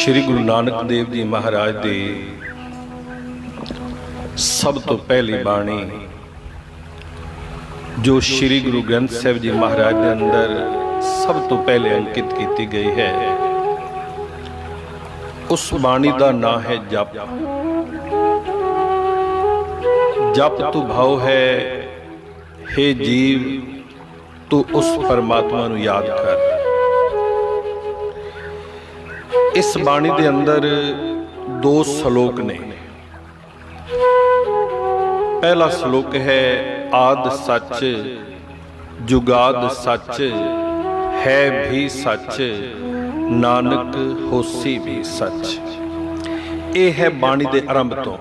श्री गुरु नानक देव जी महाराज दी सब तो पहली बाणी जो श्री गुरु ग्रंथ साहिब जी महाराज के अंदर सब तो पहले अंकित की गई है, उस बाणी का नाम है जप। जप तू भाव है, हे जीव तू उस परमात्मा नू याद कर। इस बाणी के अंदर दो श्लोक ने। पहला श्लोक है आद सच जुगाद सच है भी सच नानक होसी भी सच। यह है बाणी के आरंभ तो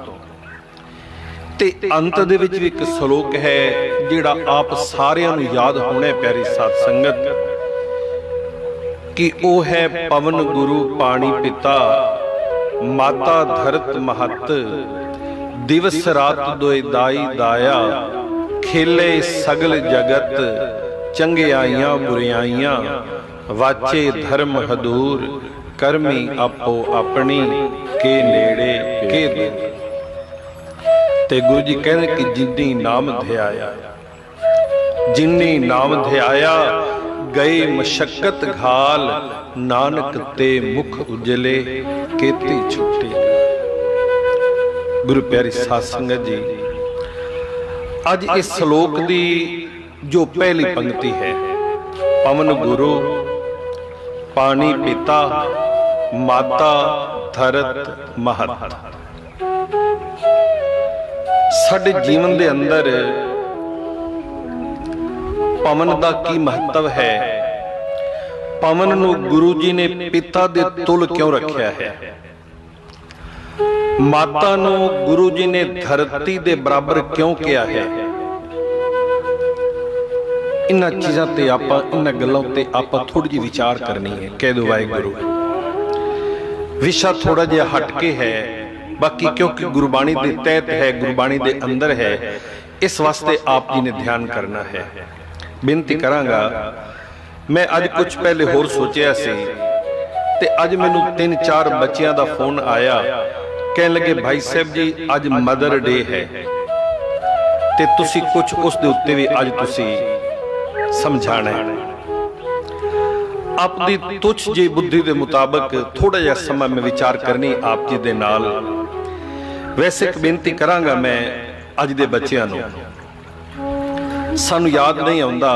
ते अंत दे विच भी एक श्लोक है जिहड़ा आप सारियां नूं याद होना प्यारी साध संगत कि ओ है पवन गुरु पानी पिता माता धरत महत दिवस रात दोए दाई दाया खेले सगल जगत चंगियाइयां बुरियाइयां वाचे धर्म हदूर करमी आपो अपनी के नेड़े के दूर। ते गुरु जी कहने कि जिन्नी नाम ध्याया जिन्नी नाम ध्याया गए मशक्कत घाल नानक ते मुख उजले केती छुट्टी। गुरु प्यारी साध संगत जी, अज इस श्लोक की जो पहली पंक्ति है पवन गुरु पानी पिता माता धरत महत, साडे जीवन के अंदर पवन का की महत्व है। पवन नू गुरु जी ने पिता दे तुल क्यों रखा है, माता नू गुरु जी ने धरती दे बराबर क्यों किया है। इन्हां चीज़ां ते आपां इन्हां गल्लां ते आपां थोड़ी जी विचार करनी है। कह दो वाहिगुरू। विषय थोड़ा जिहा हटके है, बाकी क्योंकि गुरबाणी दे तहत है, गुरबाणी दे अंदर है, इस वास्ते आप जी ने ध्यान करना है। बेनती करांगा, मैं अज कुछ पहले होर सोचिया सी ते अज मैनू 3-4 बच्चियां दा फोन आया, कहने लगे भाई साहब जी अज मदर डे है ते तुसी कुछ उस दे उत्ते भी अज तुसी समझाना है। अपनी तुच्छ जी बुद्धि के मुताबिक थोड़ा जिहा समय में विचार करनी आप जी दे नाल। वैसे एक बेनती करांगा मैं अज दे बच्चियां नूं, सानू याद नहीं आउंदा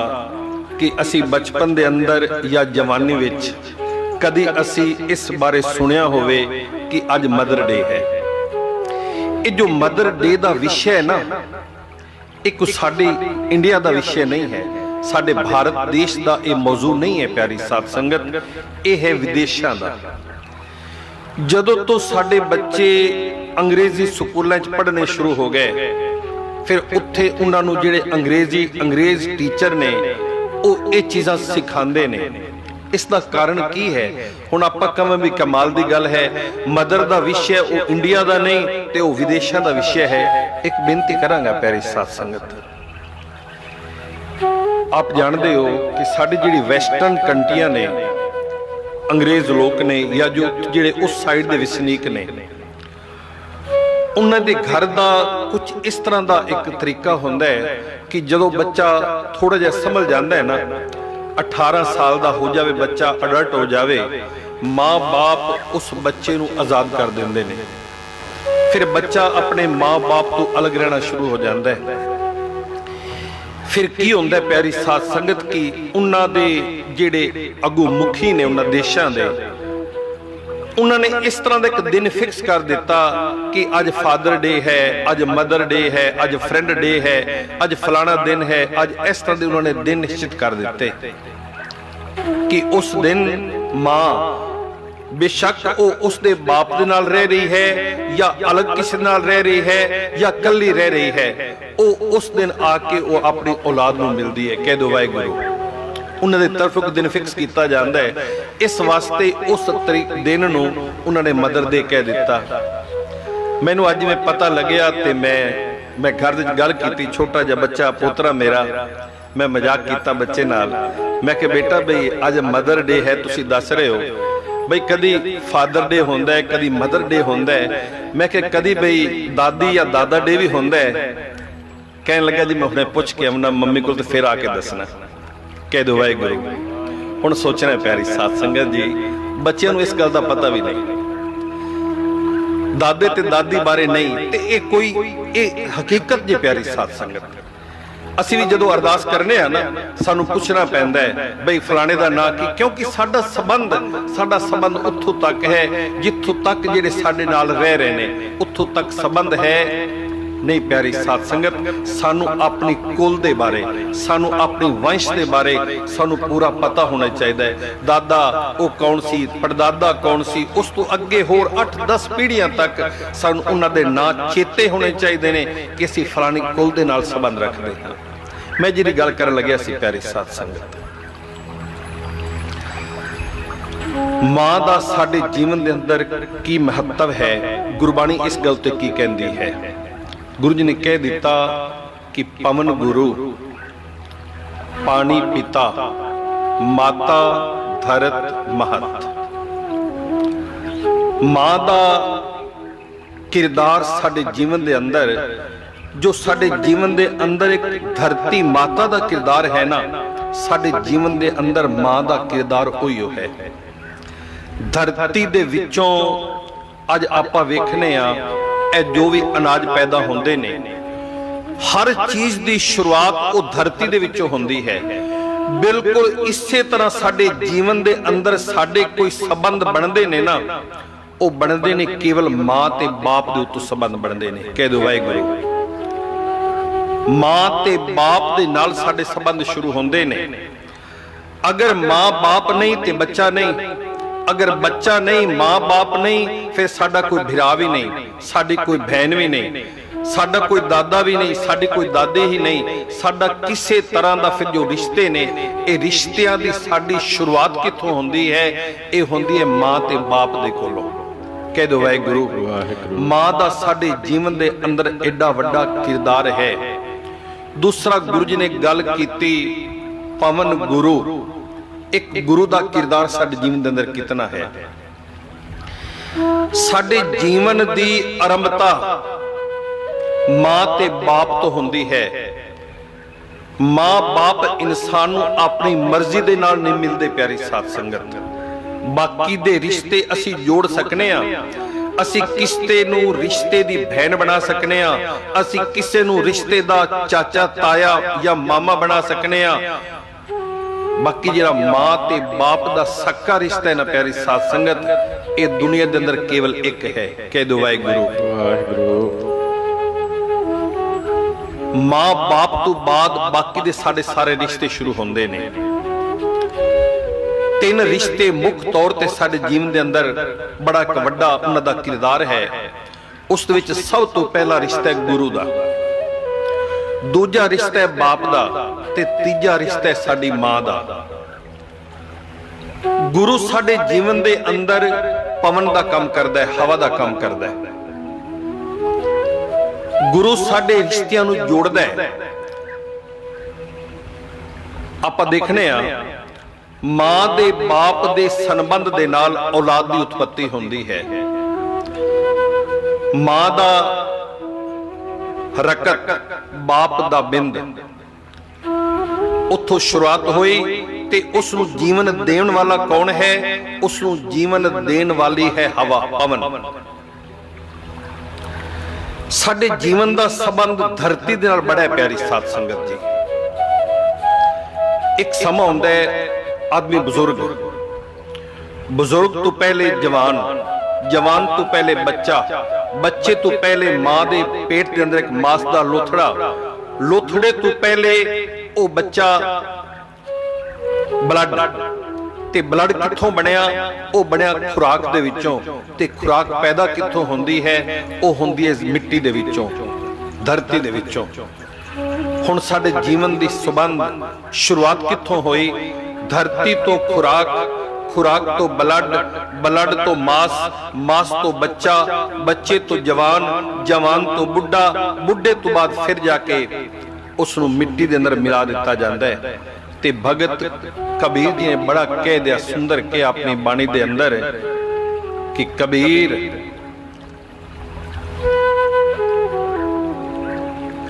कि असी बचपन दे अंदर या जवानी विच कदी असी इस बारे सुनिया होवे कि अज मदर डे है। ये जो मदर डे दा विषय है ना, एक साडे इंडिया दा विषय नहीं है, साडे भारत देश दा ये मौजू नहीं है प्यारी साध संगत, ये है विदेशां दा। जदों तो साडे बच्चे अंग्रेजी स्कूलों च पढ़ने शुरू हो गए, फिर उत्थे उन्हां नूं जिहड़े अंग्रेज टीचर ने वो ये चीज़ां सिखांदे ने। इसका कारण की है, हुण आपां कहां भी कमाल दी गल है, मदर दा विषय वो इंडिया दा नहीं ते वो विदेशां दा विषय है। एक बेनती करांगा प्यारी साध संगत, आप जानते हो कि साडी जिहड़ी वैसटर्न कंट्रियां ने, अंग्रेज लोग ने या जो जिहड़े उस साइड दे वसनीक ने, उन्हां दे घर दा कुछ इस तरह का एक तरीका होंदा है कि जदों बच्चा थोड़ा जिहा समझ जाता है ना, 18 साल का हो जावे बच्चा, अडल्ट हो जावे, माँ बाप उस बच्चे नूं आज़ाद कर देंदे ने। फिर बच्चा अपने माँ बाप तो अलग रहना शुरू हो जाता है। फिर की होंदा है प्यारी साध संगत की उन्हां दे जिहड़े अगू मुखी ने उन्हां देशां दे, उन्होंने इस तरह का एक दिन फिक्स कर दिता कि अज फादर डे है, अज मदर डे है, अज फ्रेंड डे है, अज फलाना दिन है, अज इस तरह के उन्होंने दिन निश्चित कर दिते कि उस दिन माँ बेशक वो उसके बाप दे नाल रह रही है या अलग किसी नाल रह रही है या कल्ली रह रही है, वो उस दिन आके वो अपनी औलाद नूं मिलदी है। कह दो वाहिगुरू। उन्होंने तरफ एक दिन फिक्स किया जाता है, इस वास्ते उस दिन नूं उन्होंने मदर डे कह दिता। मैनू अज में पता लग्या ते मैं घर विच गल कीती, छोटा जिहा बच्चा पोतरा मेरा, मैं मजाक किया बच्चे नाल, मैं कहा बेटा बई अज मदर डे है तुसीं दस रहे हो, ਬਈ ਕਦੀ ਫਾਦਰ ਡੇ ਹੁੰਦਾ ਹੈ, ਕਦੀ ਮਦਰ ਡੇ ਹੁੰਦਾ ਹੈ। ਮੈਂ ਕਿਹਾ ਕਦੀ ਬਈ ਦਾਦੀ ਜਾਂ ਦਾਦਾ ਡੇ ਵੀ ਹੁੰਦਾ ਹੈ। ਕਹਿਣ ਲੱਗਾ ਜੀ ਮੈਂ ਹੁਣੇ ਪੁੱਛ ਕੇ ਆਉਣਾ ਮੰਮੀ ਕੋਲ, ਤੇ ਫਿਰ ਆ ਕੇ ਦੱਸਣਾ। ਕਹਿ ਦਿਓ ਵਾਹਿਗੁਰੂ। ਹੁਣ ਸੋਚਣਾ ਪਿਆਰੀ ਸਾਧ ਸੰਗਤ ਜੀ, ਬੱਚਿਆਂ ਨੂੰ ਇਸ ਗੱਲ ਦਾ ਪਤਾ ਵੀ ਨਹੀਂ, ਦਾਦੇ ਤੇ ਦਾਦੀ ਬਾਰੇ ਨਹੀਂ, ਤੇ ਇਹ ਹਕੀਕਤ ਜੇ ਪਿਆਰੀ ਸਾਧ ਸੰਗਤ। ਅਸੀਂ ਵੀ ਜਦੋਂ ਅਰਦਾਸ ਕਰਨੇ ਆ ਨਾ, ਸਾਨੂੰ ਪੁੱਛਣਾ ਪੈਂਦਾ ਹੈ ਬਈ ਫਲਾਣੇ ਦਾ ਨਾਂ ਕੀ, ਕਿਉਂਕਿ ਸਾਡਾ ਸੰਬੰਧ ਉੱਥੋਂ ਤੱਕ ਹੈ ਜਿੱਥੋਂ ਤੱਕ ਜਿਹੜੇ ਸਾਡੇ ਨਾਲ ਰਹਿ ਰਹੇ ਨੇ ਉੱਥੋਂ ਤੱਕ ਸੰਬੰਧ ਹੈ। ਨਹੀਂ ਪਿਆਰੀ ਸਾਧ ਸੰਗਤ, ਸਾਨੂੰ ਆਪਣੀ ਕੁਲ ਦੇ ਬਾਰੇ, ਸਾਨੂੰ ਆਪਣੀ ਵੰਸ਼ ਦੇ ਬਾਰੇ ਸਾਨੂੰ ਪੂਰਾ ਪਤਾ ਹੋਣਾ ਚਾਹੀਦਾ ਹੈ। ਦਾਦਾ ਉਹ ਕੌਣ ਸੀ, ਪੜਦਾਦਾ ਕੌਣ ਸੀ, ਉਸ ਤੋਂ ਅੱਗੇ ਹੋਰ 8-10 ਪੀੜ੍ਹੀਆਂ ਤੱਕ ਸਾਨੂੰ ਉਹਨਾਂ ਦੇ ਨਾਂ ਚੇਤੇ ਹੋਣੇ ਚਾਹੀਦੇ ਨੇ ਕਿ ਅਸੀਂ ਫਲਾਣੀ ਕੁਲ ਦੇ ਨਾਲ ਸੰਬੰਧ ਰੱਖਦੇ ਹਾਂ। ਮੈਂ ਜਿਹੜੀ ਗੱਲ ਕਰਨ ਲੱਗਿਆ ਸੀ ਪਿਆਰੀ ਸਾਧ ਸੰਗਤ, ਮਾਂ ਦਾ ਸਾਡੇ ਜੀਵਨ ਦੇ ਅੰਦਰ ਕੀ ਮਹੱਤਵ ਹੈ, ਗੁਰਬਾਣੀ ਇਸ ਗੱਲ ਤੇ ਕੀ ਕਹਿੰਦੀ ਹੈ। ਗੁਰੂ ਜੀ ਨੇ ਕਹਿ ਦਿੱਤਾ ਕਿ ਪਵਨ ਗੁਰੂ, ਪਾਣੀ ਪਿਤਾ, ਮਾਤਾ ਧਰਤ ਮਹਤ। ਮਾਂ ਦਾ ਕਿਰਦਾਰ ਸਾਡੇ ਜੀਵਨ ਦੇ ਅੰਦਰ, ਜੋ ਸਾਡੇ ਜੀਵਨ ਦੇ ਅੰਦਰ ਇੱਕ ਧਰਤੀ ਮਾਤਾ ਦਾ ਕਿਰਦਾਰ ਹੈ ਨਾ, ਸਾਡੇ ਜੀਵਨ ਦੇ ਅੰਦਰ ਮਾਂ ਦਾ ਕਿਰਦਾਰ ਉਹੀਓ ਹੈ। ਧਰਤੀ ਦੇ ਵਿੱਚੋਂ ਅੱਜ ਆਪਾਂ ਵੇਖਨੇ ਆ, ਇਹ ਜੋ ਵੀ ਅਨਾਜ ਪੈਦਾ ਹੁੰਦੇ ਨੇ, ਹਰ ਚੀਜ਼ ਦੀ ਸ਼ੁਰੂਆਤ ਉਹ ਧਰਤੀ ਦੇ ਵਿੱਚੋਂ ਹੁੰਦੀ ਹੈ। ਬਿਲਕੁਲ ਇਸੇ ਤਰ੍ਹਾਂ ਸਾਡੇ ਜੀਵਨ ਦੇ ਅੰਦਰ ਸਾਡੇ ਕੋਈ ਸੰਬੰਧ ਬਣਦੇ ਨੇ ਨਾ, ਉਹ ਬਣਦੇ ਨੇ ਕੇਵਲ ਮਾਂ ਤੇ ਬਾਪ ਦੇ ਉੱਤੇ ਸੰਬੰਧ ਬਣਦੇ ਨੇ। ਕਹਿ ਦਿਓ ਵਾਹਿਗੁਰੂ। ਮਾਂ ਤੇ ਬਾਪ ਦੇ ਨਾਲ ਸਾਡੇ ਸੰਬੰਧ ਸ਼ੁਰੂ ਹੁੰਦੇ ਨੇ। ਅਗਰ ਮਾਂ ਬਾਪ ਨਹੀਂ ਤੇ ਬੱਚਾ ਨਹੀਂ, ਅਗਰ ਬੱਚਾ ਨਹੀਂ, ਮਾਂ ਬਾਪ ਨਹੀਂ, ਫਿਰ ਸਾਡਾ ਕੋਈ ਭਰਾ ਵੀ ਨਹੀਂ, ਸਾਡੀ ਕੋਈ ਭੈਣ ਵੀ ਨਹੀਂ, ਸਾਡਾ ਕੋਈ ਦਾਦਾ ਵੀ ਨਹੀਂ, ਸਾਡੀ ਕੋਈ ਦਾਦੀ ਹੀ ਨਹੀਂ। ਸਾਡਾ ਕਿਸੇ ਤਰ੍ਹਾਂ ਦਾ ਫਿਰ ਜੋ ਰਿਸ਼ਤੇ ਨੇ, ਇਹ ਰਿਸ਼ਤਿਆਂ ਦੀ ਸਾਡੀ ਸ਼ੁਰੂਆਤ ਕਿੱਥੋਂ ਹੁੰਦੀ ਹੈ? ਇਹ ਹੁੰਦੀ ਹੈ ਮਾਂ ਤੇ ਬਾਪ ਦੇ ਕੋਲੋਂ। ਕਹਿ ਦਿਓ ਵਾਹਿਗੁਰੂ। ਮਾਂ ਦਾ ਸਾਡੇ ਜੀਵਨ ਦੇ ਅੰਦਰ ਐਡਾ ਵੱਡਾ ਕਿਰਦਾਰ ਹੈ। ਦੂਸਰਾ ਗੁਰੂ ਜੀ ਨੇ ਗੱਲ ਕੀਤੀ ਪਵਨ ਗੁਰੂ, ਇੱਕ ਗੁਰੂ ਦਾ ਕਿਰਦਾਰ ਸਾਡੇ ਜੀਵਨ ਦੇ ਅੰਦਰ ਕਿਤਨਾ ਹੈ। ਸਾਡੇ ਜੀਵਨ ਦੀ ਆਰੰਭਤਾ ਮਾਂ ਤੇ ਬਾਪ ਤੋਂ ਹੁੰਦੀ ਹੈ। ਮਾਂ ਬਾਪ ਇਨਸਾਨ ਨੂੰ ਆਪਣੀ ਮਰਜ਼ੀ ਦੇ ਨਾਲ ਨਹੀਂ ਮਿਲਦੇ ਪਿਆਰੀ ਸਾਧ ਸੰਗਤ। ਬਾਕੀ ਦੇ ਰਿਸ਼ਤੇ ਅਸੀਂ ਜੋੜ ਸਕਨੇ ਆ, ਅਸੀਂ ਕਿਸੇ ਨੂੰ ਰਿਸ਼ਤੇ ਦੀ ਭੈਣ ਬਣਾ ਸਕਨੇ ਆ, ਅਸੀਂ ਕਿਸੇ ਨੂੰ ਰਿਸ਼ਤੇ ਦਾ ਚਾਚਾ ਤਾਇਆ ਜਾਂ ਮਾਮਾ ਬਣਾ ਸਕਨੇ ਆ। ਬਾਕੀ ਜਿਹੜਾ ਮਾਂ ਤੇ ਬਾਪ ਦਾ ਸੱਕਾ ਰਿਸ਼ਤਾ ਹੈ ਨਾ ਪਿਆਰੀ ਸਾਧ ਸੰਗਤ, ਇਹ ਦੁਨੀਆ ਦੇ ਅੰਦਰ ਕੇਵਲ ਇੱਕ ਹੈ। ਕਹਿ ਦਿਓ ਵਾਹਿਗੁਰੂ। ਮਾਂ ਬਾਪ ਤੋਂ ਬਾਅਦ ਬਾਕੀ ਦੇ ਸਾਡੇ ਸਾਰੇ ਰਿਸ਼ਤੇ ਸ਼ੁਰੂ ਹੁੰਦੇ ਨੇ। 3 ਰਿਸ਼ਤੇ ਮੁੱਖ ਤੌਰ ਤੇ ਸਾਡੇ ਜੀਵਨ ਦੇ ਅੰਦਰ ਬੜਾ ਇੱਕ ਵੱਡਾ ਉਹਨਾਂ ਦਾ ਕਿਰਦਾਰ ਹੈ। ਉਸ ਦੇ ਵਿੱਚ ਸਭ ਤੋਂ ਪਹਿਲਾ ਰਿਸ਼ਤਾ ਹੈ ਗੁਰੂ ਦਾ, ਦੂਜਾ ਰਿਸ਼ਤਾ ਹੈ ਬਾਪ ਦਾ, ਤੇ ਤੀਜਾ ਰਿਸ਼ਤਾ ਹੈ ਸਾਡੀ ਮਾਂ ਦਾ। ਗੁਰੂ ਸਾਡੇ ਜੀਵਨ ਦੇ ਅੰਦਰ ਪਵਨ ਦਾ ਕੰਮ ਕਰਦਾ ਹੈ, ਹਵਾ ਦਾ ਕੰਮ ਕਰਦਾ ਹੈ। ਗੁਰੂ ਸਾਡੇ ਰਿਸ਼ਤਿਆਂ ਨੂੰ ਜੋੜਦਾ ਹੈ। ਆਪਾਂ ਦੇਖਨੇ ਆ ਮਾਂ ਦੇ ਬਾਪ ਦੇ ਸੰਬੰਧ ਦੇ ਨਾਲ ਔਲਾਦ ਦੀ ਉਤਪਤੀ ਹੁੰਦੀ ਹੈ। ਮਾਂ ਦਾ ਹਰਕਤ, ਬਾਪ ਦਾ ਬਿੰਦ, ਉੱਥੋਂ ਸ਼ੁਰੂਆਤ ਹੋਈ ਤੇ ਉਸ ਨੂੰ ਜੀਵਨ ਦੇਣ ਵਾਲਾ ਕੌਣ ਹੈ? ਉਸ ਨੂੰ ਜੀਵਨ ਦੇਣ ਵਾਲੀ ਹੈ ਹਵਾ, ਪਵਨ। ਸਾਡੇ ਜੀਵਨ ਦਾ ਸੰਬੰਧ ਧਰਤੀ ਦੇ ਨਾਲ ਬੜਾ ਹੈ ਪਿਆਰੀ ਸਾਧ ਸੰਗਤ ਜੀ। ਇੱਕ ਸਮਾਂ ਹੁੰਦਾ ਹੈ ਆਦਮੀ ਬਜ਼ੁਰਗ, ਬਜ਼ੁਰਗ ਤੋਂ ਪਹਿਲੇ ਜਵਾਨ, ਜਵਾਨ ਤੋਂ ਪਹਿਲੇ ਬੱਚਾ, ਬੱਚੇ ਤੋਂ ਪਹਿਲੇ ਮਾਂ ਦੇ ਪੇਟ ਦੇ ਅੰਦਰ ਇੱਕ ਮਾਸ ਦਾ ਲੋਥੜਾ, ਲੋਥੜੇ ਤੋਂ ਪਹਿਲੇ ਉਹ ਬੱਚਾ ਬਲੱਡ, ਤੇ ਬਲੱਡ ਕਿੱਥੋਂ ਬਣਿਆ? ਉਹ ਬਣਿਆ ਖੁਰਾਕ ਦੇ ਵਿੱਚੋਂ। ਤੇ ਖੁਰਾਕ ਪੈਦਾ ਕਿੱਥੋਂ ਹੁੰਦੀ ਹੈ? ਉਹ ਹੁੰਦੀ ਹੈ ਮਿੱਟੀ ਦੇ ਵਿੱਚੋਂ, ਧਰਤੀ ਦੇ ਵਿੱਚੋਂ। ਹੁਣ ਸਾਡੇ ਜੀਵਨ ਦੀ ਸੰਬੰਧ ਸ਼ੁਰੂਆਤ ਕਿੱਥੋਂ ਹੋਈ? ਧਰਤੀ ਤੋਂ ਖੁਰਾਕ, ਖੁਰਾਕ ਤੋਂ ਬਲੱਡ, ਬਲੱਡ ਤੋਂ ਮਾਸ, ਮਾਸ ਤੋਂ ਬੱਚਾ, ਬੱਚੇ ਤੋਂ ਜਵਾਨ, ਜਵਾਨ ਤੋਂ ਬੁੱਢਾ, ਬੁੱਢੇ ਤੋਂ ਬਾਅਦ ਫਿਰ ਜਾ ਕੇ ਉਸ ਨੂੰ ਮਿੱਟੀ ਦੇ ਅੰਦਰ ਮਿਲਾ ਦਿੱਤਾ ਜਾਂਦਾ ਹੈ। ते भगत कबीर जी ने बड़ा कह दिया, सुंदर के अपनी बाणी दे अंदर कि कबीर,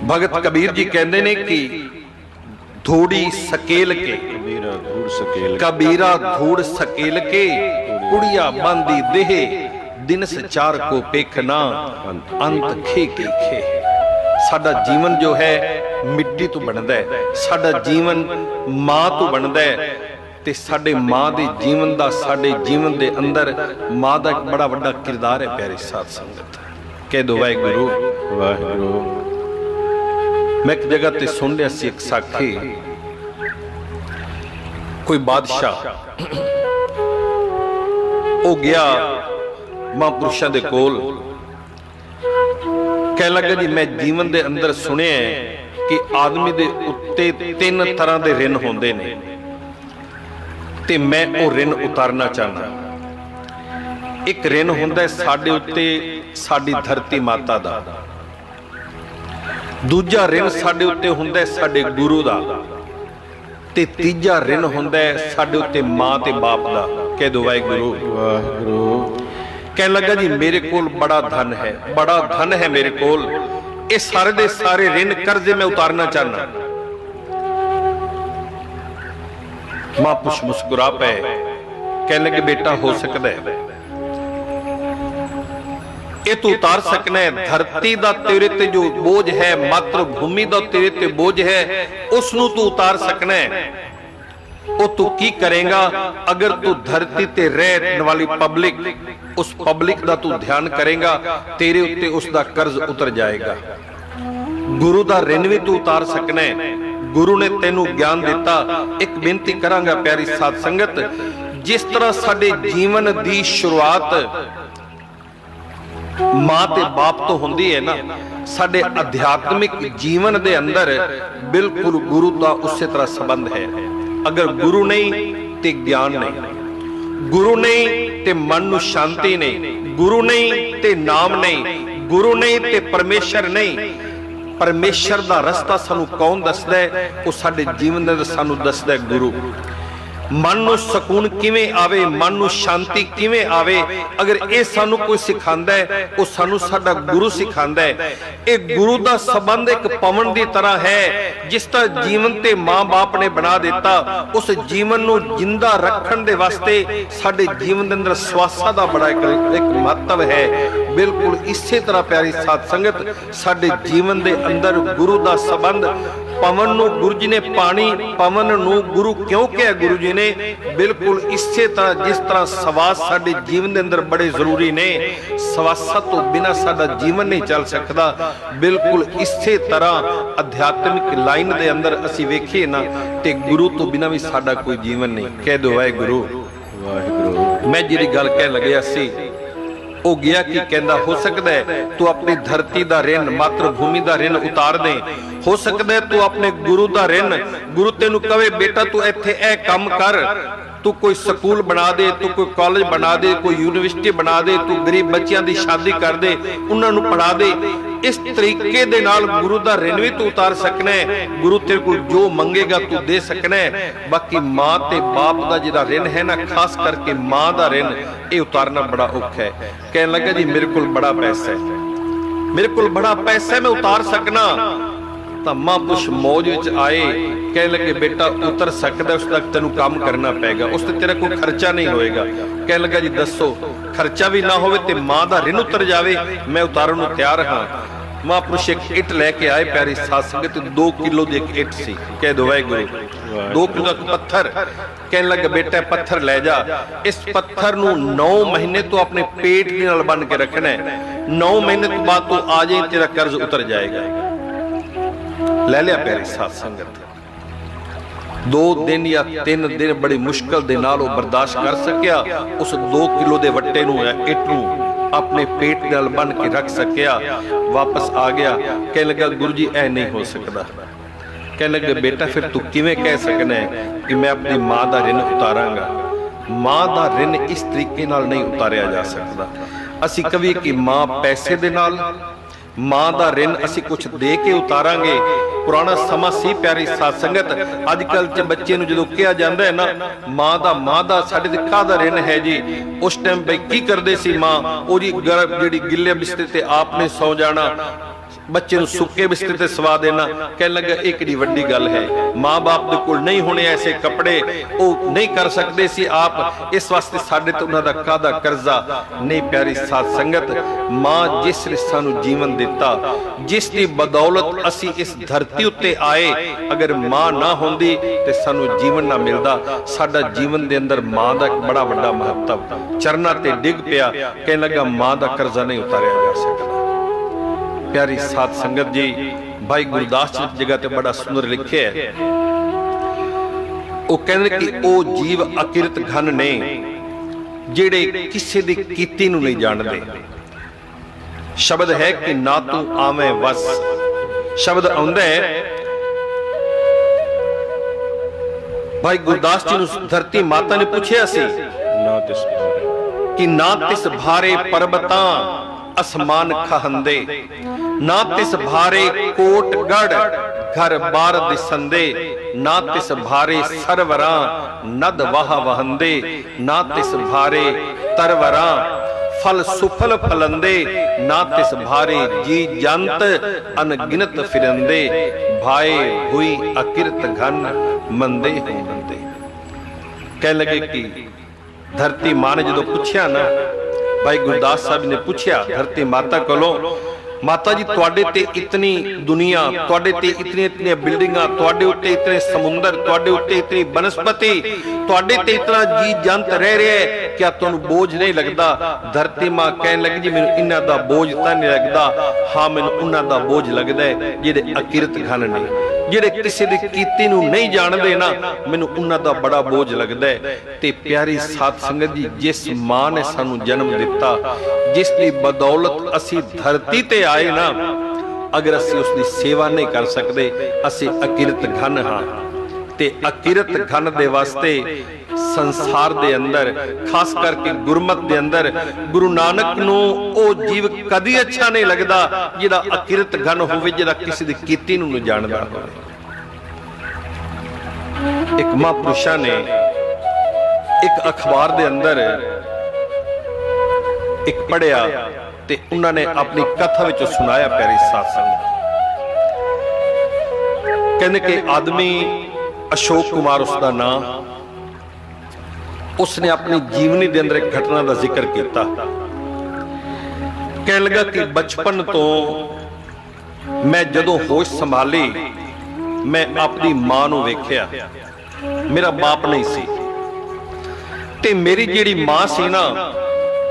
भगत कबीर जी कहते ने कि धूड़ी सकेल के, कबीरा धूड़ सकेल के, कुड़िया बांधी देह, दिन से चार को पेखना, अंत खे के खे। साडा जीवन जो है मिट्टी तो बनता है, साडा जीवन मां तो बनता है, ते साडे मां दे जीवन दा, साडे जीवन दे अंदर मां दा एक बड़ा वड्डा किरदार है। प्यारी साध संगत, कह दो वाहिगुरू वाहिगुरू। मैं एक जगह ते सुन लिया सी, एक साखी, कोई बादशाह ओ गया महापुरुषों दे कोल, कह लगा जी मैं जीवन दे अंदर सुनिया कि आदमी दे उत्ते 3 तरह दे ऋण होंदे ने, ते मैं वो ऋण उतारना चाहना। एक ऋण हुंदा है साडे उत्ते साडी धरती माता दा, दूजा ऋण साडे उत्ते हुंदा है साडे गुरु दा, ते तीजा ऋण हुंदा है साडे उत्ते मां ते बाप दा। कह दो वाहिगुरू वाहिगुरू। कहने लगा जी मेरे कोल बड़ा धन है, बड़ा धन है मेरे कोल, ये सारे दे सारे ऋण कर्जे मैं उतारना चाहना। महापुरुष मुस्कुरा पे, कहने लगे बेटा हो सकता है, ये तू उतार सकना है। धरती दा तेरे ते जो बोझ है, मातृभूमि दा तेरे ते बोझ है, उसनू तू उतार सकना है। वो तू की करेगा? अगर तू धरती ते रहने वाली पब्लिक, उस पब्लिक दा तू ध्यान करेगा, तेरे उत्ते उसका कर्ज उतर जाएगा। गुरु दा ऋण भी तू उतार सकना है। गुरु ने तेनू ज्ञान दिता। एक बेनती करांगा प्यारी साध संगत, जिस तरह साडे जीवन दी शुरुआत मां ते बाप तो हुंदी है ना, साडे अध्यात्मिक जीवन दे अंदर बिल्कुल गुरु दा उसे तरह संबंध है। अगर गुरु नहीं ते ज्ञान नहीं, गुरु नहीं ते मन नू शांति नहीं, गुरु नहीं ते नाम नहीं, गुरु नहीं ते परमेश्वर नहीं। परमेश्वर दा रस्ता सानू कौन दसदा है? वो साडे जीवन दे सानू दसदा है गुरु। मन नू सकून किवें आवे, मन नू शांति किवें आवे, अगर ये सानू कोई सिखांदा है, वो सानू साडा गुरु सिखांदा है। ये गुरु दा संबंध एक पवन दी तरह है, जिस तरह जीवन ते मां बाप ने बना दिता, उस जीवन नू जिंदा रखण दे वास्ते साडे जीवन दे अंदर श्वासा दा बड़ा एक महत्व है। बिल्कुल इसे तरह प्यारी साध संगत, साडे जीवन दे अंदर गुरु दा संबंध, पवन नू गुरु जी ने पानी, पवन नू गुरु क्यों कहा गुरु जी ने? बिल्कुल इसे तरह जिस तरह सवास साडे जीवन दे अंदर बड़े जरूरी ने, सवासा तो बिना साडा जीवन नहीं चल सकता। बिल्कुल इसे तरह आध्यात्मिक लाइन दे अंदर असी वेखिए ना, ते गुरु तो बिना भी साडा कोई जीवन नहीं। कह दो वाहिगुरू वाहिगुरू। मैं जिहड़ी गल कह लग्या सी, वो गया कि कहंदा हो सकता है तू अपनी धरती दा ऋण, मातृभूमि दा ऋण उतार दे। हो सकता है तू अपने गुरु दा ऋण, गुरु तेनू कहे बेटा तू इत्थे ए काम कर, तू कोई स्कूल बना दे, तू कोई कॉलेज बना दे, कोई यूनिवर्सिटी बना दे, तू गरीब बच्चियां दी शादी कर दे, उन्हां नू पढ़ा दे। इस तरीके दे नाल गुरु दा ऋण भी तू उतार सकना है। गुरु तेरे को जो मंगेगा तू दे सकना है। बाकी मां ते बाप दा जिहड़ा ऋण है ना, खास करके मां दा ऋण, ये उतारना बड़ा औखा है। कहने लगा जी मेरे को बड़ा पैसा है, मेरे को बड़ा पैसा है, मैं उतार सकना। तो महापुरुष मौज विच आए, कहने लगे बेटा उतर सकदा, उस तक तेनू काम करना पेगा, उस ते तेरा कोई खर्चा नहीं होएगा। कहने लगा जी दसो, खर्चा भी ना होवे ते मां दा ऋण उतर जावे, मैं उतारन नूं तैयार हां। महापुरुष एक इट लैके आए प्यारी साध संगत, 2 किलो दी एक इट सी। कह दो वाहिगुरू। 2 किलो का पत्थर। कहने लगा बेटा पत्थर ले जा, इस पत्थर नूं 9 महीने तो अपने पेट दे नाल बन के रखना है। 9 महीने तो बाद तू आ जाए, तेरा कर्ज उतर जाएगा। ले लिया प्यारी साध संगत। 2 दिन या 3 दिन बड़ी मुश्किल दे नाल वो बर्दाश्त कर सकिया। उस 2 किलो दे वट्टे नूं, इट नूं अपने पेट नाल बन के रख सकिया। वापस आ गया। कहने लगा गुरु जी ऐ नहीं हो सकता। कहने लगे बेटा फिर तू किवें कह सकना है कि मैं अपनी मां दा ऋण उतारांगा? मां दा ऋण इस तरीके नाल नहीं उतारिया जा सकता। असी कभी कि मां पैसे दे नाल, मां दा ऋण असी कुछ दे के उतारांगे, पुराना समा सी प्यारी साध संगत। अजकल च बच्चे नूं जदों कहा जांदा है ना मां दा साडे ते काहदा रिन है जी, उस टाइम पे की करदे सी मां, ओ जी जिहड़ी गिले बिस्तर ते आपने सौ जाना, बच्चे नूं सुक्के बिस्तर ते सवा देना। कहने लगा एक बड़ी वड्डी गल है, माँ बाप दे कोल नहीं होने ऐसे कपड़े, वो नहीं कर सकते सी आप, इस वास्ते साडे ते उन्हां दा काहदा करजा। नहीं प्यारी साध संगत, मां जिस ने सानू जीवन दिता, जिस दी बदौलत असी इस धरती उत्ते आए, अगर मां ना होंदी ते सानू जीवन ना मिलदा। साडा जीवन दे अंदर मां दा एक बड़ा वड्डा महत्व, चरना ते डिग पिया। कहने लगा मां दा करजा नहीं उतारिया जा सकदा। प्यारी साध संगत जी, भाई गुरदास जी जगह ते बड़ा सुंदर लिखे है, वो कहते कि ओ जीव अकिरत घन ने जेड़े किसी दी कीती नूं नहीं जानदे। शब्द है कि ना तू आवे वस, शब्द आउंदा है भाई गुरदास जी नूं धरती माता ने पूछया सी कि ना तिस भारे पर्वतां असमान खहंदे, ना तिस भारे कोट गढ़ घर बार दिसंदे, ना तिस भारे सरवरां नद वाह वहंदे, ना तिस भारे तरवरां फल सुफल फलंदे, ना तिस भारे जी जंत अनगिनत फिरंदे, भाए हुई अकिरत घन मंदे होंदे। कह लगे कि धरती मां ने जो पूछया ना, भाई गुरदास साहब ने पूछया धरती माता कोलों, माता जी तुहाडे ते इतनी दुनिया, तुहाडे ते इतनी बिल्डिंगां, तुहाडे उत्ते इतने समुंदर, तुहाडे उत्ते इतनी बनस्पति, तुहाडे ते इतना जी जंत रह रहा है, क्या तुहानू बोझ नहीं लगदा? धरती मां कहन लगी जी मैनू इन्हां दा बोझ तां नहीं लगदा, हाँ मैनू उन्हां दा बोझ लगदा है जिहड़े अकिरत घन ने, जिहड़े किसी दी कीती नू नहीं जानदे ना, मैनू उन्हां दा बड़ा बोझ लगदा है। ते प्यारी साध संगत जी, जिस मां ने सानू जन्म दिता, जिस दी बदौलत असी धरती ते आए ना, अगर असी उसकी सेवा नहीं कर सकते, असी अकिरत घन हाँ। ते अकिरत घन दे वास्ते संसार दे अंदर, खास करके गुरमत दे अंदर, गुरु नानक नू ओ जीव कदी अच्छा नहीं लगदा जिहड़ा अकिरत घन होवे, जिहड़ा किसी दी कीती नू नहीं जानदा होवे। एक महापुरुषां ने एक अखबार दे अंदर एक पढ़िया ते उन्होंने अपनी कथा विच सुनाया प्यारी साध संगत। कहने के आदमी अशोक कुमार उसका नाम, उसने अपनी जीवनी के अंदर एक घटना का जिक्र किया। कह लगा कि बचपन तो मैं जदों होश संभाली, मैं अपनी मां नूं वेखिया, मेरा बाप नहीं सी, ते मेरी जिहड़ी मां सी ना,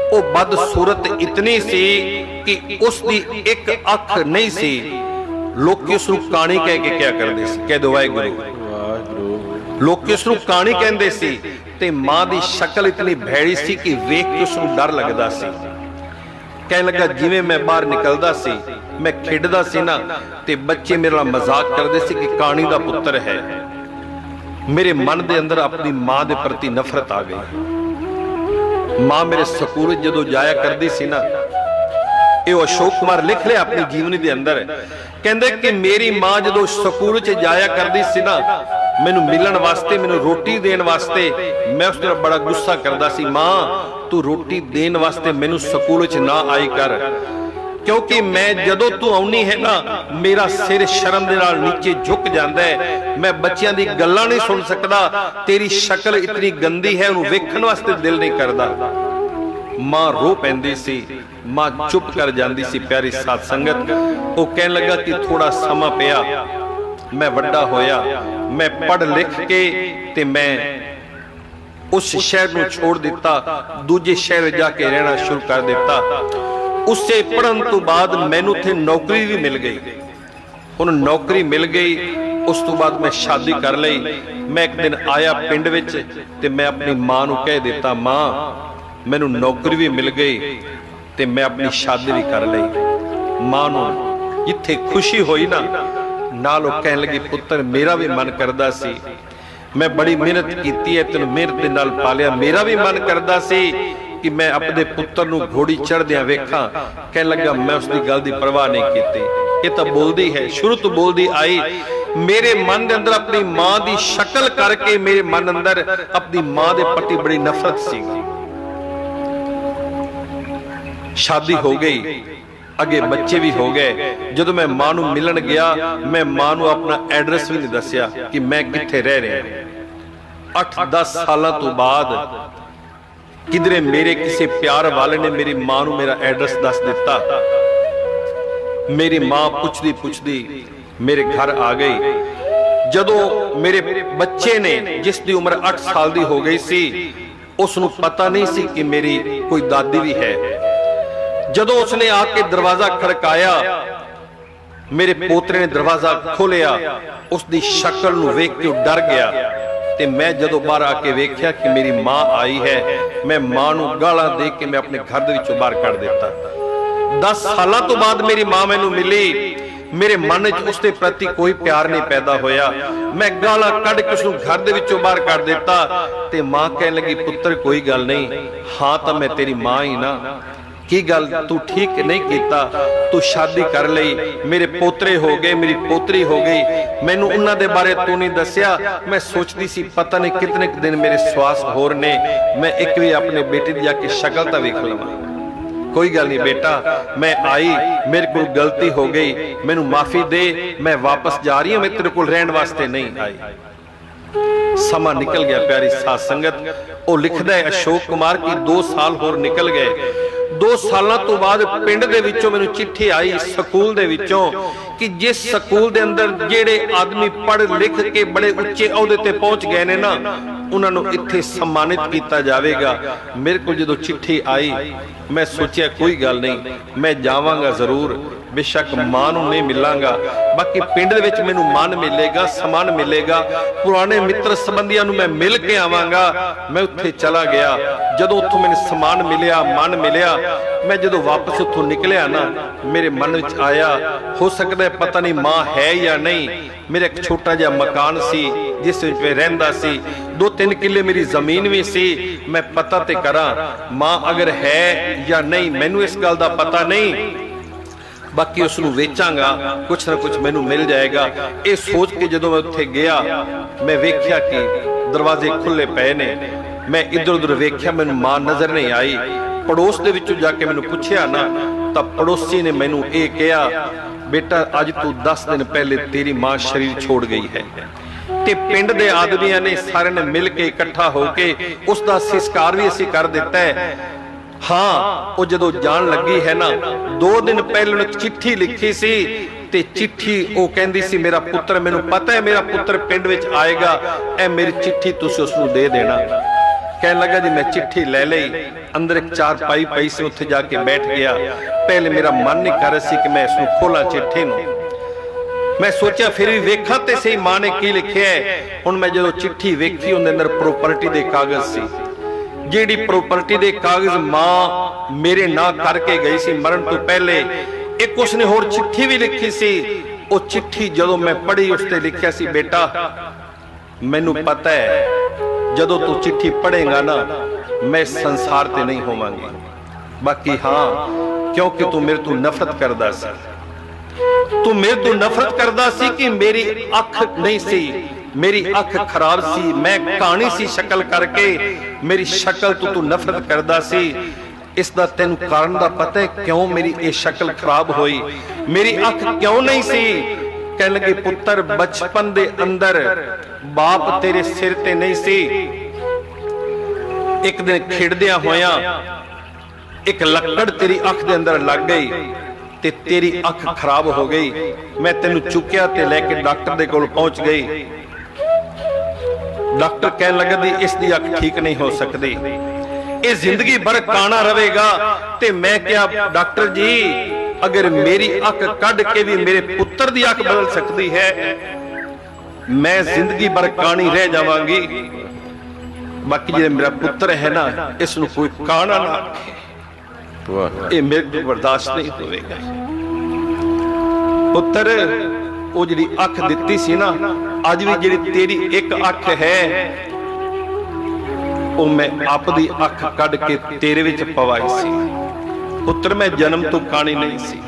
वो बदसूरत इतनी सी कि उसकी एक अख नहीं सी। लोग उसनूं काणी कह के क्या करते सी, कह दो वाहिगुरू, लोग उसनूं काणी कहंदे सी। ते मां दी शक्ल इतनी भैड़ी सी कि वेख के उसनूं डर लगदा सी। कहने लगा जिवें मैं बाहर निकलदा सी, मैं खेडदा सी ना, ते बच्चे मेरे नाल मजाक करदे सी कि काणी दा पुत्तर है। मेरे मन दे अंदर अपनी मां दे प्रति नफरत आ गई। मां मेरे स्कूल जदों जाया करदी सी ना, ये अशोक कुमार लिख लिया अपनी जीवनी दे अंदर, कहंदे कि मेरी मां जदों स्कूल च जाया करदी सी ना, मैनू मिलन वास्ते, मैनू रोटी देन वास्ते, मैं उस दिन बड़ा गुस्सा करदा सी, मां तू रोटी देन वास्ते मैनू स्कूल च ना आई कर, क्योंकि मैं जदों तू आउनी है ना, मेरा सिर शर्म दे नाल नीचे झुक जांदा है, मैं बच्चियां दी गल्लां नहीं सुन सकदा, तेरी शक्ल इतनी गंदी है, उन्हें वेखण वास्ते दिल नहीं करदा। मां रो पैंदी सी, मां चुप कर जांदी सी। प्यारी साध संगत, वो कहन लगा कि थोड़ा समा पिया, मैं वड्डा होया, मैं पढ़ लिख के ते मैं उस शहर नूं छोड़ दिता, दूजे शहर जाके रहना शुरू कर दिता। उससे पढ़न तो बाद मैनू थे नौकरी भी मिल गई। हुण नौकरी मिल गई, उस तो बाद मैं शादी कर लई। मैं एक दिन आया पिंड विच ते मैं अपनी मां नूं कह दिता, मां मैनू नौकरी भी मिल गई ते मैं अपनी शादी भी कर लई। मां नूं जिथे खुशी होई ना, नाल ओह कहन लगी, पुत्तर मेरा भी मन करदा सी, मैं बड़ी मेहनत कीती है, तेनू मेहनत दे नाल पालिया, मेरा भी मन करदा सी कि मैं अपने पुत्र नूं घोड़ी चढ़दियां वेखां। कहन लगा मैं उसकी गल दी परवाह नहीं कीती। ये तो बोलती है, शुरू तो बोलती आई। मेरे मन के अंदर अपनी मां की शक्ल करके मेरे मन अंदर अपनी मां के प्रति बड़ी नफरत सी। शादी हो गई, अगे बच्चे भी हो गए। जदों मैं मां नूं मिलन गया, मैं मां नूं अपना एड्रैस भी नहीं दस्या कि मैं कित्थे रह रहा। 8-10 साल तो बाद किधरे मेरे किसी प्यार वाले ने मेरी मां नूं मेरा एड्रैस दस दिता। मेरी मां पुछदी पुछदी मेरे घर आ गई। जदों मेरे बच्चे ने, जिसकी उम्र 8 साल की हो गई सी, उसनूं पता नहीं सी कि मेरी कोई दादी भी है। जदों उसने आके दरवाजा खड़काया, मेरे पोतरे ने दरवाजा खोलिया, उसकी शक्ल नूं वेख के डर गया। ते मैं जदों बाहर आके वेख्या कि मेरी मां आई है, मैं मां नूं गालां दे के मैं अपने घर दे विचों बाहर कढ दिता। 10 साल तो बाद मेरी मां मैनूं मिली, मेरे मन च उसके प्रति कोई प्यार नहीं पैदा होया। मैं गालां कढ के उसनूं घर दे विचों बाहर कढ दिता। ते मां कहण लगी, पुत्र कोई गल नहीं, हां तां मैं तेरी मां ही ना, की गल तू ठीक नहीं कीता, तू शादी कर लई, मेरे पोतरे हो गए, मेरी पोतरी हो गई, मैनू उन्हां दे बारे तू नहीं दस्या। मैं सोचती सी पता नहीं कितने दिन मेरे श्वास होर ने, मैं एक भी अपने बेटे दी जाके शक्ल तां वेख लवां। कोई गल नहीं बेटा, मैं आई, मेरे को गलती हो गई, मैनू माफी दे, मैं वापस जा रही हूं, मैं तेरे को रहने वास्ते नहीं आई। समा निकल गया प्यारी साध संगत। वो लिखदा है अशोक कुमार की 2 साल होर निकल गए। 2 साल तो बाद पिंड दे विचों मैनूं चिट्ठी आई स्कूल दे विचों कि जिस स्कूल दे अंदर जेड़े आदमी पढ़ लिख के बड़े उच्चे अहुदे ते पहुंच गए ने ना, उन्हां नूं इत्थे सम्मानित किया जाएगा। मेरे को जो चिट्ठी आई, मैं सोचा कोई गल नहीं, मैं जावांगा जरूर, बेशक मां नूं नहीं मिलांगा, बाकी पिंड दे विच मैनूं मान मिलेगा, सम्मान मिलेगा, पुराने मित्र संबंधियां नूं मैं मिल के आवांगा। मैं उत्थे चला गया। जदों उत्थों मैनूं सम्मान मिलिया, मान मिलिया, मैं जदों वापस उत्थों निकलिया ना, मेरे मन विच आया, हो सकदा है पता नहीं मां है या नहीं। मेरा एक छोटा जिहा मकान सी जिस विच मैं रहिंदा सी, 2-3 किले मेरी जमीन भी सी। मैं पता ते करा मां अगर है या नहीं, मैनूं इस गल दा पता नहीं, बाकी उसनूं वेचांगा, कुछ ना कुछ मैनूं मिल जाएगा। ये सोच के जदों मैं उत्थे गया, मैं वेख्या कि दरवाजे खुले पे ने। मैं इधर उधर वेख्या, मैनूं मां नजर नहीं आई। पड़ोस दे विचों जाके मैनूं पुछया ना, तां पड़ोसी ने मैनूं ये कहा, बेटा अज तू 10 दिन पहले तेरी मां शरीर छोड़ गई है। ते पिंड दे आदमियां ने सारे ने मिल के इकट्ठा होके उसका संस्कार भी असीं कर दिता है। हाँ, वो जदों जान लगी है ना, 2 दिन पहले उन्हें चिट्ठी लिखी सी, ते चिट्ठी वो कहंदी सी, मेरा पुत्र, मैनूं पता है मेरा पुत्र पिंड विच आएगा, ए मेरी चिट्ठी तुसीं उसनूं दे देना। कहने लगा जी, मैं चिट्ठी ले लई, अंदर एक चारपाई पई सी, उत्थे जाके बैठ गया। पहले मेरा मन नहीं कर रहा सी कि मैं इसनूं खोलां चिट्ठी नूं। मैं सोचा फिर भी वेखां ते सही मां ने की लिखिया है। हुण मैं जदों चिट्ठी वेखी, उहदे अंदर प्रॉपर्टी दे कागज सी, जेड़ी प्रॉपर्टी दे कागज मां मेरे नां करके गई सी मरण तो पहले। एक उसने होर चिट्ठी भी लिखी सी। वो चिट्ठी जदों मैं पढ़ी, उसते लिखिया सी, बेटा मैनूं पता है जदों तू चिट्ठी पढ़ेगा ना, मैं इस संसार ते नहीं होवांगी, बाकी हाँ क्योंकि तू मेरे तो नफरत करदा सी, तू मेरे तो नफरत करदा सी कि मेरी अख नहीं सी, मेरी अख खराब सी, मैं काणी सी शक्ल करके, मेरी शक्ल तो तू नफरत करदा सी। इसदा तेनू कारण दा पता है क्यों मेरी ये शक्ल खराब होई, मेरी अख क्यों नहीं सी? कहने लगे, पुत्र बचपन दे अंदर बाप तेरे सिर ते नहीं सी। एक दिन खेड़दिया होया एक लकड़ तेरी अख दे अंदर लग गई ते तेरी अख खराब हो गई। मैं तेनू चुकिया ते लेके डॉक्टर दे कोल पहुंच गई। डॉक्टर कहने लगा दी इसकी अख ठीक नहीं हो सकती, ये जिंदगी भर काना रहेगा। ते मैं क्या डॉक्टर जी, अगर मेरी अख कढ़ के भी मेरे पुत्र दी अख बदल सकती है, मैं जिंदगी भर कानी रह जावांगी, बाकी जो मेरा पुत्र है ना, इसनू कोई काना ना ये मेरे को बर्दाश्त नहीं होगा। पुत्र वो जी अख दिती सी ना, अज भी जी तेरी एक अख है, वो मैं अपनी अख कढ़ के तेरे विच पवाई सी। पुत्र मैं जन्म तो कानी नहीं सी,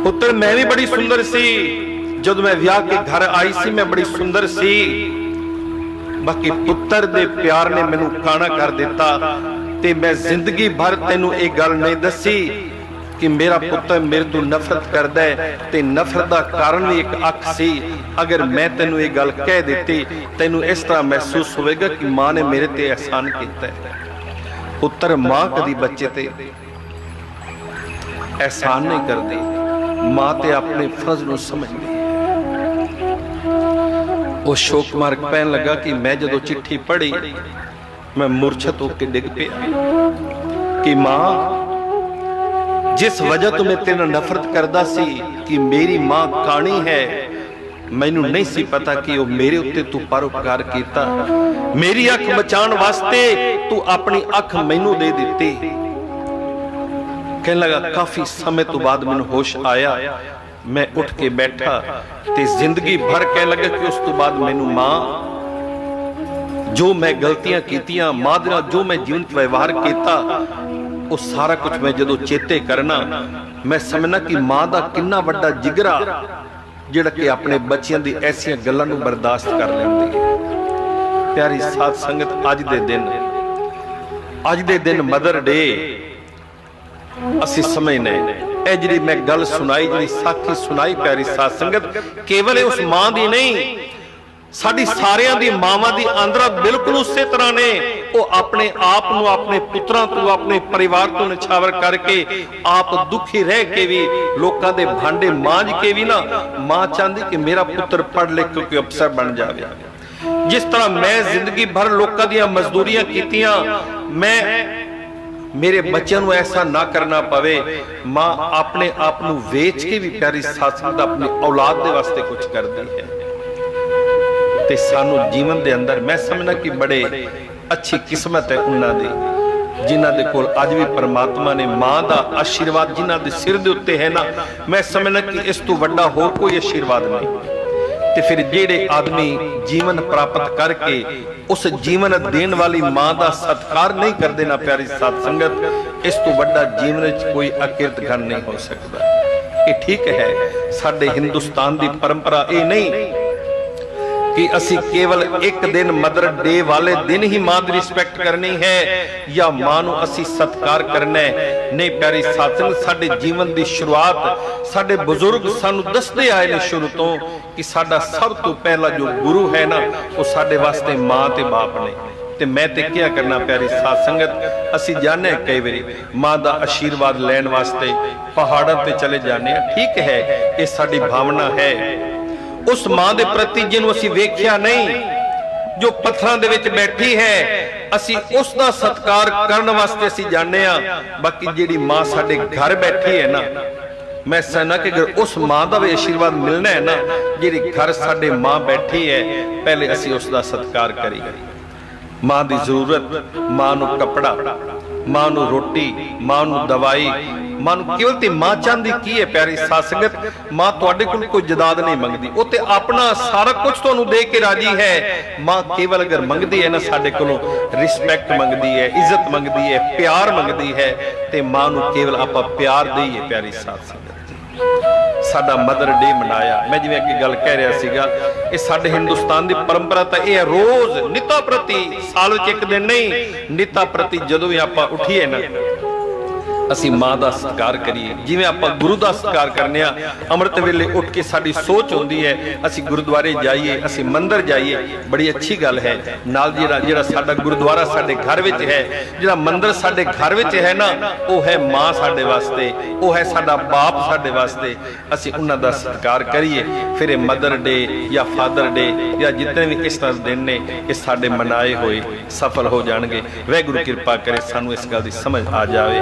ਪੁੱਤਰ ਮੈਂ ਵੀ ਬੜੀ ਸੁੰਦਰ ਸੀ, ਜਦੋਂ ਮੈਂ ਵਿਆਹ ਕੇ ਘਰ ਆਈ ਸੀ ਮੈਂ ਬੜੀ ਸੁੰਦਰ ਸੀ, ਬਾਕੀ ਪੁੱਤਰ ਦੇ ਪਿਆਰ ਨੇ ਮੈਨੂੰ ਕਾਣਾ ਕਰ ਦਿੱਤਾ ਤੇ ਮੈਂ ਜ਼ਿੰਦਗੀ ਭਰ ਤੈਨੂੰ ਇਹ ਗੱਲ ਨਹੀਂ ਦੱਸੀ ਕਿ ਮੇਰਾ ਪੁੱਤਰ ਮੇਰੇ ਤੋਂ ਨਫ਼ਰਤ ਕਰਦਾ ਹੈ, ਤੇ ਨਫ਼ਰਤ ਦਾ ਕਾਰਨ ਵੀ ਇੱਕ ਅੱਖ ਸੀ। ਅਗਰ ਮੈਂ ਤੈਨੂੰ ਇਹ ਗੱਲ ਕਹਿ ਦਿੱਤੀ, ਤੈਨੂੰ ਇਸ ਤਰ੍ਹਾਂ ਮਹਿਸੂਸ ਹੋਵੇਗਾ ਕਿ ਮਾਂ ਨੇ ਮੇਰੇ ਤੇ ਅਹਿਸਾਨ ਕੀਤਾ ਹੈ। ਪੁੱਤਰ ਮਾਂ ਕਦੀ ਬੱਚੇ ਤੇ ਅਹਿਸਾਨ ਨਹੀਂ ਕਰਦੀ, ਮਾਂ ਤੇ ਆਪਣੇ ਫਰਜ਼ ਨੂੰ ਸਮਝਦੀ ਹੈ। ਉਹ ਸ਼ੋਕ ਕੁਮਾਰ ਕਹਿਣ ਲੱਗਾ ਕਿ ਮੈਂ ਜਦੋਂ ਚਿੱਠੀ ਪੜ੍ਹੀ ਮੈਂ ਮੂਰਛਤ ਹੋ ਕੇ ਡਿੱਗ ਪਿਆ ਕਿ ਮਾਂ, ਜਿਸ ਵਜ੍ਹਾ ਤੋਂ ਮੈਂ ਤੇਰੇ ਨਾਲ ਨਫ਼ਰਤ ਕਰਦਾ ਸੀ ਕਿ ਮੇਰੀ ਮਾਂ ਕਾਣੀ ਹੈ, ਮੈਨੂੰ ਨਹੀਂ ਸੀ ਪਤਾ ਕਿ ਉਹ ਮੇਰੇ ਉੱਤੇ ਤੂੰ ਪਰਉਪਕਾਰ ਕੀਤਾ। ਮੇਰੀ ਅੱਖ ਬਚਾਉਣ ਵਾਸਤੇ ਤੂੰ ਆਪਣੀ ਅੱਖ ਮੈਨੂੰ ਦੇ ਦਿੱਤੀ। ਕਹਿਣ ਲੱਗਾ ਕਾਫੀ ਸਮੇਂ ਤੋਂ ਬਾਅਦ ਮੈਨੂੰ ਹੋਸ਼ ਆਇਆ, ਮੈਂ ਉੱਠ ਕੇ ਬੈਠਾ ਤੇ ਜ਼ਿੰਦਗੀ ਭਰ ਕਹਿਣ ਲੱਗਾ ਕਿ ਉਸ ਤੋਂ ਬਾਅਦ ਮੈਨੂੰ ਮਾਂ, ਜੋ ਮੈਂ ਗਲਤੀਆਂ ਕੀਤੀਆਂ, ਮਾਂ ਦੇ ਨਾਲ ਜੋ ਮੈਂ ਜੀਵਨ ਚ ਵਿਵਹਾਰ ਕੀਤਾ, ਉਹ ਸਾਰਾ ਕੁਝ ਮੈਂ ਜਦੋਂ ਚੇਤੇ ਕਰਨਾ, ਮੈਂ ਸਮਝਣਾ ਕਿ ਮਾਂ ਦਾ ਕਿੰਨਾ ਵੱਡਾ ਜਿਗਰਾ ਜਿਹੜਾ ਕਿ ਆਪਣੇ ਬੱਚਿਆਂ ਦੀ ਐਸੀਆਂ ਗੱਲਾਂ ਨੂੰ ਬਰਦਾਸ਼ਤ ਕਰ ਲੈਂਦੀ ਹੈ। ਪਿਆਰੀ ਸਾਧ ਸੰਗਤ, ਅੱਜ ਦੇ ਦਿਨ ਮਦਰ ਡੇ ਅਸੀਂ ਸਮਝਨੇ, ਇਹ ਜਿਹੜੀ ਮੈਂ ਗੱਲ ਸੁਣਾਈ, ਜਿਹੜੀ ਸਾਖੀ ਸੁਣਾਈ ਪਿਆਰੀ ਸਾਧ ਸੰਗਤ, ਕੇਵਲ ਉਸ ਮਾਂ ਦੀ ਨਹੀਂ, ਸਾਡੀ ਸਾਰਿਆਂ ਦੀ ਮਾਵਾਂ ਦੀ ਆਂਦਰਾ ਬਿਲਕੁਲ ਉਸੇ ਤਰ੍ਹਾਂ ਨੇ। ਉਹ ਆਪਣੇ ਆਪ ਨੂੰ ਆਪਣੇ ਪੁੱਤਰਾਂ ਤੋਂ, ਆਪਣੇ ਪਰਿਵਾਰ ਤੋਂ ਨਿਛਾਵਰ ਕਰਕੇ, ਆਪ ਦੁਖੀ ਰਹਿ ਕੇ ਵੀ, ਲੋਕਾਂ ਦੇ ਭਾਂਡੇ ਮਾਂਜ ਕੇ ਵੀ ਨਾ, ਮਾਂ ਚਾਹੁੰਦੀ ਕਿ ਮੇਰਾ ਪੁੱਤਰ ਪੜ੍ਹ ਲਿਖ ਕੇ ਕੋਈ ਅਫਸਰ ਬਣ ਜਾਵੇ। ਜਿਸ ਤਰ੍ਹਾਂ ਮੈਂ ਜ਼ਿੰਦਗੀ ਭਰ ਲੋਕਾਂ ਦੀਆਂ ਮਜ਼ਦੂਰੀਆਂ ਕੀਤੀਆਂ, ਮੈਂ ਮੇਰੇ ਬੱਚਿਆਂ ਨੂੰ ਐਸਾ ਨਾ ਕਰਨਾ ਪਵੇ, ਮਾਂ ਆਪਣੇ ਆਪ ਨੂੰ ਵੇਚ ਕੇ ਵੀ ਪਿਆਰੀ ਸਾਧ ਸੰਗਤ ਆਪਣੀ ਔਲਾਦ ਦੇ ਵਾਸਤੇ ਕੁਝ ਕਰਦੀ ਹੈ। ਤੇ ਸਾਨੂੰ ਜੀਵਨ ਦੇ ਅੰਦਰ ਮੈਂ ਸਮਝਣਾ ਕਿ ਬੜੇ ਅੱਛੀ ਕਿਸਮਤ ਹੈ ਉਹਨਾਂ ਦੀ, ਜਿਨ੍ਹਾਂ ਦੇ ਕੋਲ ਅੱਜ ਵੀ ਪਰਮਾਤਮਾ ਨੇ ਮਾਂ ਦਾ ਆਸ਼ੀਰਵਾਦ ਜਿਨ੍ਹਾਂ ਦੇ ਸਿਰ ਦੇ ਉੱਤੇ ਹੈ ਨਾ, ਮੈਂ ਸਮਝਣਾ ਕਿ ਇਸ ਤੋਂ ਵੱਡਾ ਹੋਰ ਕੋਈ ਆਸ਼ੀਰਵਾਦ ਨਹੀਂ। ਤੇ ਫਿਰ ਜਿਹੜੇ ਆਦਮੀ ਜੀਵਨ ਪ੍ਰਾਪਤ ਕਰਕੇ ਉਸ ਜੀਵਨ ਦੇਣ ਵਾਲੀ ਮਾਂ ਦਾ ਸਤਿਕਾਰ ਨਹੀਂ ਕਰਦੇ ਨਾ ਪਿਆਰੀ ਸਾਧ ਸੰਗਤ, ਇਸ ਤੋਂ ਵੱਡਾ ਜੀਵਨ ਵਿੱਚ ਕੋਈ ਅਕਿਰਤ ਘਨ ਨਹੀਂ ਹੋ ਸਕਦਾ। ਇਹ ਠੀਕ ਹੈ, ਸਾਡੇ ਹਿੰਦੁਸਤਾਨ ਦੀ ਪਰੰਪਰਾ ਇਹ ਨਹੀਂ ਕਿ ਅਸੀਂ ਕੇਵਲ ਇੱਕ ਦਿਨ ਮਦਰ ਡੇ ਵਾਲੇ ਦਿਨ ਹੀ ਮਾਂ ਦੀ ਰਿਸਪੈਕਟ ਕਰਨੀ ਹੈ ਜਾਂ ਮਾਂ ਨੂੰ ਅਸੀਂ ਸਤਿਕਾਰ ਕਰਨਾ ਹੈ। ਨਹੀਂ ਪਿਆਰੀ ਸਾਧ ਸੰਗਤ, ਸਾਡੇ ਜੀਵਨ ਦੀ ਸ਼ੁਰੂਆਤ ਸਾਡੇ ਬਜ਼ੁਰਗ ਸਾਨੂੰ ਦੱਸਦੇ ਆਏ ਨੇ ਸ਼ੁਰੂ ਤੋਂ ਕਿ ਸਾਡਾ ਸਭ ਤੋਂ ਪਹਿਲਾ ਜੋ ਗੁਰੂ ਹੈ ਨਾ, ਉਹ ਸਾਡੇ ਵਾਸਤੇ ਮਾਂ ਤੇ ਬਾਪ ਨੇ। ਤੇ ਮੈਂ ਤੇ ਕੀ ਕਰਨਾ ਪਿਆਰੀ ਸਾਧ ਸੰਗਤ, ਅਸੀਂ ਜਾਣੇ ਕਈ ਵਾਰੀ ਮਾਂ ਦਾ ਆਸ਼ੀਰਵਾਦ ਲੈਣ ਵਾਸਤੇ ਪਹਾੜਾਂ ਤੇ ਚਲੇ ਜਾਂਦੇ ਆ, ਠੀਕ ਹੈ, ਇਹ ਸਾਡੀ ਭਾਵਨਾ ਹੈ। ਉਸ ਮਾਂ ਦੇ ਪ੍ਰਤੀ ਜਿਹਨੂੰ ਅਸੀਂ ਵੇਖਿਆ ਨਹੀਂ, ਜੋ ਪੱਥਰਾਂ ਦੇ ਵਿੱਚ ਬੈਠੀ ਹੈ, ਅਸੀਂ ਉਸ ਦਾ ਸਤਿਕਾਰ ਕਰਨ ਵਾਸਤੇ ਅਸੀਂ ਜਾਣਦੇ ਆ। ਬਾਕੀ ਜਿਹੜੀ ਮਾਂ ਸਾਡੇ ਘਰ ਬੈਠੀ ਹੈ ਨਾ, ਮੈਂ ਸਮਝਣਾ ਕਿ ਅਗਰ ਉਸ ਮਾਂ ਦਾ ਵੀ ਆਸ਼ੀਰਵਾਦ ਮਿਲਣਾ ਹੈ ਨਾ, ਜਿਹੜੀ ਘਰ ਸਾਡੇ ਮਾਂ ਬੈਠੀ ਹੈ, ਪਹਿਲੇ ਅਸੀਂ ਉਸ ਦਾ ਸਤਿਕਾਰ ਕਰੀਏ। ਮਾਂ ਦੀ ਜ਼ਰੂਰਤ, ਮਾਂ ਨੂੰ ਕੱਪੜਾ, ਮਾਂ ਨੂੰ ਰੋਟੀ, ਮਾਂ ਨੂੰ ਦਵਾਈ, ਮਾਂ ਨੂੰ ਕੇਵਲ ਤੇ ਮਾਂ ਚਾਹੁੰਦੀ ਕੀ ਹੈ ਪਿਆਰੀ ਸਾਧ ਸੰਗਤ, ਮਾਂ ਤੁਹਾਡੇ ਕੋਲ ਕੋਈ ਜਦਾਦ ਨਹੀਂ ਮੰਗਦੀ, ਉਹ ਤੇ ਆਪਣਾ ਸਾਰਾ ਕੁਝ ਤੁਹਾਨੂੰ ਦੇ ਕੇ ਰਾਜੀ ਹੈ। ਮਾਂ ਕੇਵਲ ਅਗਰ ਮੰਗਦੀ ਹੈ ਨਾ ਸਾਡੇ ਕੋਲੋਂ ਰਿਸਪੈਕਟ ਮੰਗਦੀ ਹੈ, ਇੱਜ਼ਤ ਮੰਗਦੀ ਹੈ, ਪਿਆਰ ਮੰਗਦੀ ਹੈ, ਤੇ ਮਾਂ ਨੂੰ ਕੇਵਲ ਆਪਾਂ ਪਿਆਰ ਦੇਈਏ ਪਿਆਰੀ ਸਾਧ ਸੰਗਤ। ਸਾਡਾ ਮਦਰ ਡੇ ਮਨਾਇਆ, ਮੈਂ ਜਿਵੇਂ ਅੱਗੇ ਗੱਲ ਕਹਿ ਰਿਹਾ ਸੀਗਾ, ਇਹ ਸਾਡੇ ਹਿੰਦੁਸਤਾਨ ਦੀ ਪਰੰਪਰਾ ਤਾਂ ਇਹ ਹੈ, ਰੋਜ਼ ਨਿਤਾ ਪ੍ਰਤੀ, ਸਾਲ ਵਿੱਚ ਇੱਕ ਦਿਨ ਨਹੀਂ, ਨਿਤਾ ਪ੍ਰਤੀ ਜਦੋਂ ਵੀ ਆਪਾਂ ਉੱਠੀਏ ਨਾ, ਅਸੀਂ ਮਾਂ ਦਾ ਸਤਿਕਾਰ ਕਰੀਏ। ਜਿਵੇਂ ਆਪਾਂ ਗੁਰੂ ਦਾ ਸਤਿਕਾਰ ਕਰਨੇ ਆ, ਅੰਮ੍ਰਿਤ ਵੇਲੇ ਉੱਠ ਕੇ ਸਾਡੀ ਸੋਚ ਹੁੰਦੀ ਹੈ ਅਸੀਂ ਗੁਰਦੁਆਰੇ ਜਾਈਏ, ਅਸੀਂ ਮੰਦਿਰ ਜਾਈਏ, ਬੜੀ ਅੱਛੀ ਗੱਲ ਹੈ। ਨਾਲ ਜਿਹੜਾ ਸਾਡਾ ਗੁਰਦੁਆਰਾ ਸਾਡੇ ਘਰ ਵਿੱਚ ਹੈ, ਜਿਹੜਾ ਮੰਦਿਰ ਸਾਡੇ ਘਰ ਵਿੱਚ ਹੈ ਨਾ, ਉਹ ਹੈ ਮਾਂ ਸਾਡੇ ਵਾਸਤੇ, ਉਹ ਹੈ ਸਾਡਾ ਬਾਪ ਸਾਡੇ ਵਾਸਤੇ, ਅਸੀਂ ਉਹਨਾਂ ਦਾ ਸਤਿਕਾਰ ਕਰੀਏ। ਫਿਰ ਇਹ ਮਦਰ ਡੇ ਜਾਂ ਫਾਦਰ ਡੇ ਜਾਂ ਜਿੰਨੇ ਵੀ ਇਸ ਤਰ੍ਹਾਂ ਦੇ ਦਿਨ ਨੇ, ਇਹ ਸਾਡੇ ਮਨਾਏ ਹੋਏ ਸਫਲ ਹੋ ਜਾਣਗੇ। ਵਾਹਿਗੁਰੂ ਕਿਰਪਾ ਕਰੇ ਸਾਨੂੰ ਇਸ ਗੱਲ ਦੀ ਸਮਝ ਆ ਜਾਵੇ।